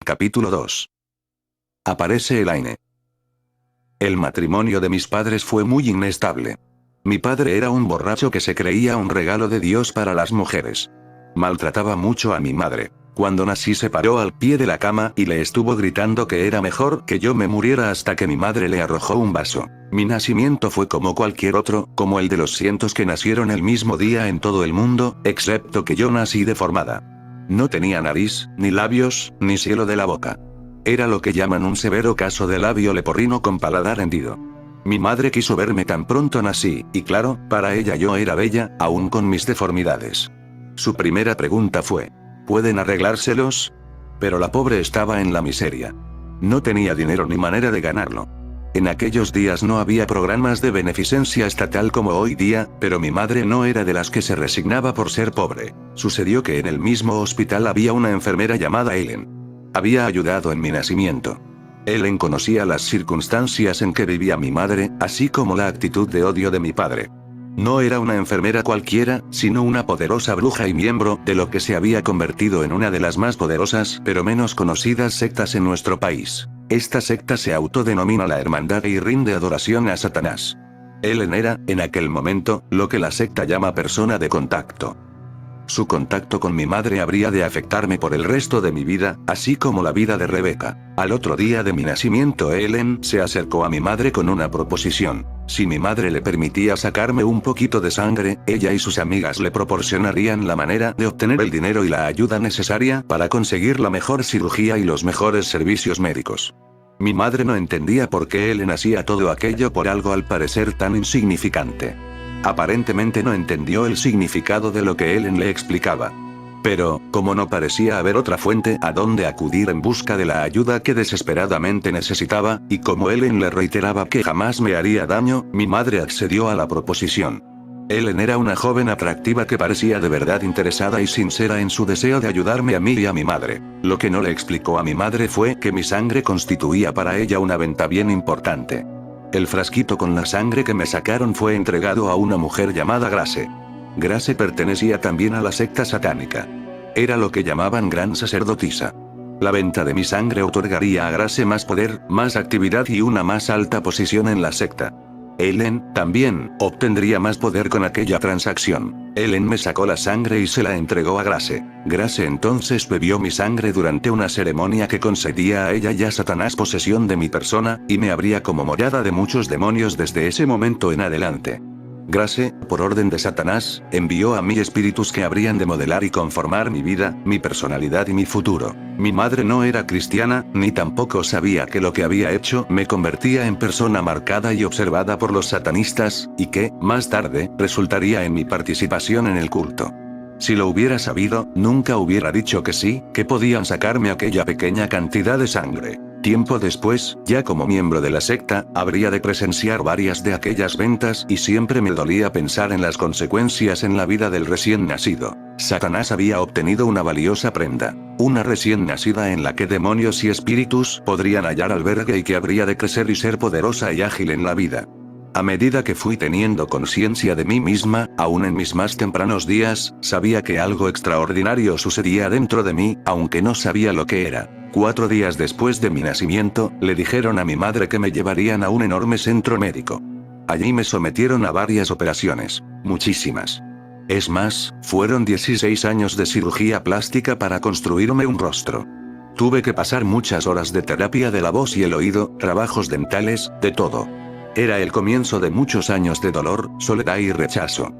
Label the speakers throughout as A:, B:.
A: Capítulo 2. Aparece Elaine. El matrimonio de mis padres fue muy inestable. Mi padre era un borracho que se creía un regalo de Dios para las mujeres. Maltrataba mucho a mi madre. Cuando nací se paró al pie de la cama y le estuvo gritando que era mejor que yo me muriera hasta que mi madre le arrojó un vaso. Mi nacimiento fue como cualquier otro, como el de los cientos que nacieron el mismo día en todo el mundo, excepto que yo nací deformada. No tenía nariz, ni labios, ni cielo de la boca. Era lo que llaman un severo caso de labio leporino con paladar hendido. Mi madre quiso verme tan pronto nací, y claro, para ella yo era bella, aún con mis deformidades. Su primera pregunta fue: ¿pueden arreglárselos? Pero la pobre estaba en la miseria. No tenía dinero ni manera de ganarlo. En aquellos días no había programas de beneficencia estatal como hoy día, pero mi madre no era de las que se resignaba por ser pobre. Sucedió que en el mismo hospital había una enfermera llamada Ellen. Había ayudado en mi nacimiento. Ellen conocía las circunstancias en que vivía mi madre, así como la actitud de odio de mi padre. No era una enfermera cualquiera, sino una poderosa bruja y miembro de lo que se había convertido en una de las más poderosas pero menos conocidas sectas en nuestro país. Esta secta se autodenomina la Hermandad y rinde adoración a Satanás. Ellen era, en aquel momento, lo que la secta llama persona de contacto. Su contacto con mi madre habría de afectarme por el resto de mi vida, así como la vida de Rebeca. Al otro día de mi nacimiento Ellen se acercó a mi madre con una proposición. Si mi madre le permitía sacarme un poquito de sangre, ella y sus amigas le proporcionarían la manera de obtener el dinero y la ayuda necesaria para conseguir la mejor cirugía y los mejores servicios médicos. Mi madre no entendía por qué Ellen hacía todo aquello por algo al parecer tan insignificante. Aparentemente no entendió el significado de lo que Ellen le explicaba. Pero, como no parecía haber otra fuente a donde acudir en busca de la ayuda que desesperadamente necesitaba, y como Ellen le reiteraba que jamás me haría daño, mi madre accedió a la proposición. Ellen era una joven atractiva que parecía de verdad interesada y sincera en su deseo de ayudarme a mí y a mi madre. Lo que no le explicó a mi madre fue que mi sangre constituía para ella una venta bien importante. El frasquito con la sangre que me sacaron fue entregado a una mujer llamada Grace. Grace pertenecía también a la secta satánica. Era lo que llamaban gran sacerdotisa. La venta de mi sangre otorgaría a Grace más poder, más actividad y una más alta posición en la secta. Ellen, también, obtendría más poder con aquella transacción. Ellen me sacó la sangre y se la entregó a Grace. Grace entonces bebió mi sangre durante una ceremonia que concedía a ella y a Satanás posesión de mi persona, y me abría como morada de muchos demonios desde ese momento en adelante. Grace, por orden de Satanás, envió a mí espíritus que habrían de modelar y conformar mi vida, mi personalidad y mi futuro. Mi madre no era cristiana, ni tampoco sabía que lo que había hecho me convertía en persona marcada y observada por los satanistas, y que, más tarde, resultaría en mi participación en el culto. Si lo hubiera sabido, nunca hubiera dicho que sí, que podían sacarme aquella pequeña cantidad de sangre. Tiempo después, ya como miembro de la secta, habría de presenciar varias de aquellas ventas y siempre me dolía pensar en las consecuencias en la vida del recién nacido. Satanás había obtenido una valiosa prenda, una recién nacida en la que demonios y espíritus podrían hallar albergue y que habría de crecer y ser poderosa y ágil en la vida. A medida que fui teniendo conciencia de mí misma, aún en mis más tempranos días, sabía que algo extraordinario sucedía dentro de mí, aunque no sabía lo que era. 4 días después de mi nacimiento, le dijeron a mi madre que me llevarían a un enorme centro médico. Allí me sometieron a varias operaciones, muchísimas. Es más, fueron 16 años de cirugía plástica para construirme un rostro. Tuve que pasar muchas horas de terapia de la voz y el oído, trabajos dentales, de todo. Era el comienzo de muchos años de dolor, soledad y rechazo.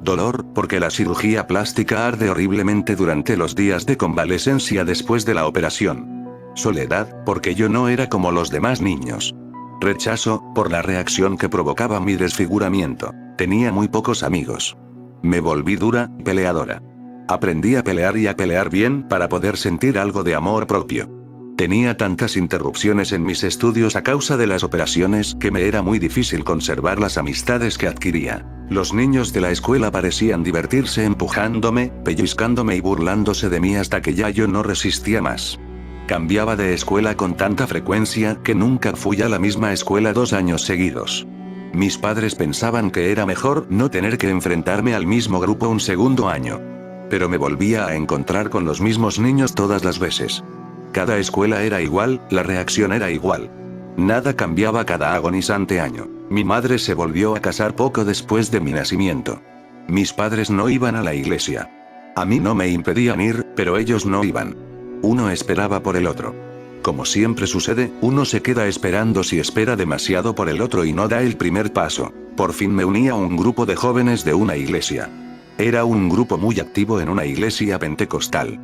A: Dolor, porque la cirugía plástica arde horriblemente durante los días de convalecencia después de la operación. Soledad, porque yo no era como los demás niños. Rechazo, por la reacción que provocaba mi desfiguramiento. Tenía muy pocos amigos. Me volví dura, peleadora. Aprendí a pelear y a pelear bien para poder sentir algo de amor propio. Tenía tantas interrupciones en mis estudios a causa de las operaciones que me era muy difícil conservar las amistades que adquiría. Los niños de la escuela parecían divertirse empujándome, pellizcándome y burlándose de mí hasta que ya yo no resistía más. Cambiaba de escuela con tanta frecuencia que nunca fui a la misma escuela 2 años seguidos. Mis padres pensaban que era mejor no tener que enfrentarme al mismo grupo un segundo año. Pero me volvía a encontrar con los mismos niños todas las veces. Cada escuela era igual, la reacción era igual. Nada cambiaba cada agonizante año. Mi madre se volvió a casar poco después de mi nacimiento. Mis padres no iban a la iglesia. A mí no me impedían ir, pero ellos no iban. Uno esperaba por el otro. Como siempre sucede, uno se queda esperando si espera demasiado por el otro y no da el primer paso. Por fin me uní a un grupo de jóvenes de una iglesia. Era un grupo muy activo en una iglesia pentecostal.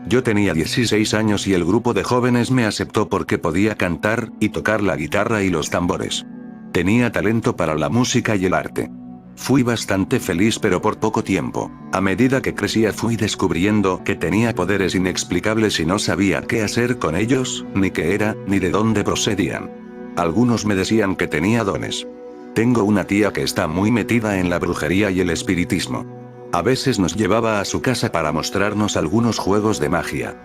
A: Yo tenía 16 años y el grupo de jóvenes me aceptó porque podía cantar y tocar la guitarra y los tambores. Tenía talento para la música y el arte. Fui bastante feliz pero por poco tiempo. A medida que crecía fui descubriendo que tenía poderes inexplicables y no sabía qué hacer con ellos, ni qué era, ni de dónde procedían. Algunos me decían que tenía dones. Tengo una tía que está muy metida en la brujería y el espiritismo. A veces nos llevaba a su casa para mostrarnos algunos juegos de magia.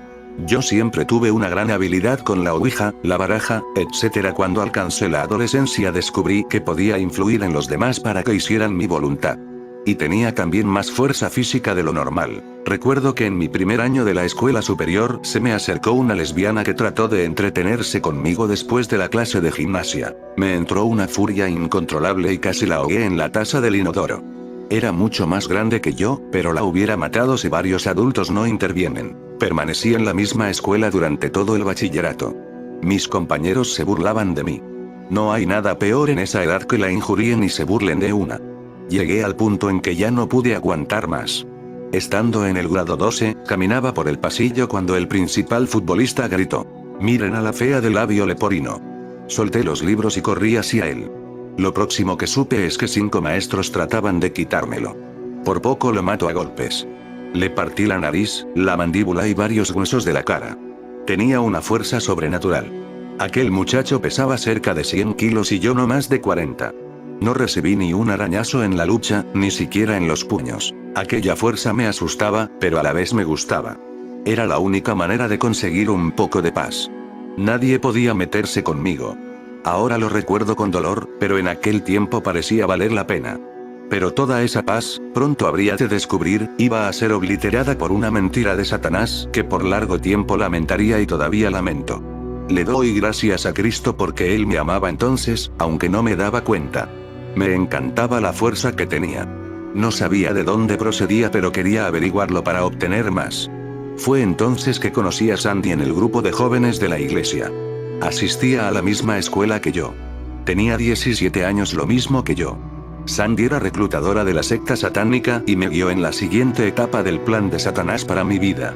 A: Yo siempre tuve una gran habilidad con la ouija, la baraja, etc. Cuando alcancé la adolescencia descubrí que podía influir en los demás para que hicieran mi voluntad. Y tenía también más fuerza física de lo normal. Recuerdo que en mi primer año de la escuela superior se me acercó una lesbiana que trató de entretenerse conmigo después de la clase de gimnasia. Me entró una furia incontrolable y casi la ahogué en la taza del inodoro. Era mucho más grande que yo, pero la hubiera matado si varios adultos no intervienen. Permanecí en la misma escuela durante todo el bachillerato. Mis compañeros se burlaban de mí. No hay nada peor en esa edad que la injurien y se burlen de una. Llegué al punto en que ya no pude aguantar más. Estando en el grado 12, caminaba por el pasillo cuando el principal futbolista gritó: «Miren a la fea del labio leporino». Solté los libros y corrí hacia él. Lo próximo que supe es que 5 maestros trataban de quitármelo. Por poco lo mato a golpes. Le partí la nariz, la mandíbula y varios huesos de la cara. Tenía una fuerza sobrenatural. Aquel muchacho pesaba cerca de 100 kilos y yo no más de 40. No recibí ni un arañazo en la lucha, ni siquiera en los puños. Aquella fuerza me asustaba, pero a la vez me gustaba. Era la única manera de conseguir un poco de paz. Nadie podía meterse conmigo. Ahora lo recuerdo con dolor, pero en aquel tiempo parecía valer la pena. Pero toda esa paz, pronto habría de descubrir, iba a ser obliterada por una mentira de Satanás que por largo tiempo lamentaría y todavía lamento. Le doy gracias a Cristo porque Él me amaba entonces, aunque no me daba cuenta. Me encantaba la fuerza que tenía. No sabía de dónde procedía pero quería averiguarlo para obtener más. Fue entonces que conocí a Sandy en el grupo de jóvenes de la iglesia. Asistía a la misma escuela que yo. Tenía 17 años, lo mismo que yo. Sandy era reclutadora de la secta satánica y me guió en la siguiente etapa del plan de Satanás para mi vida.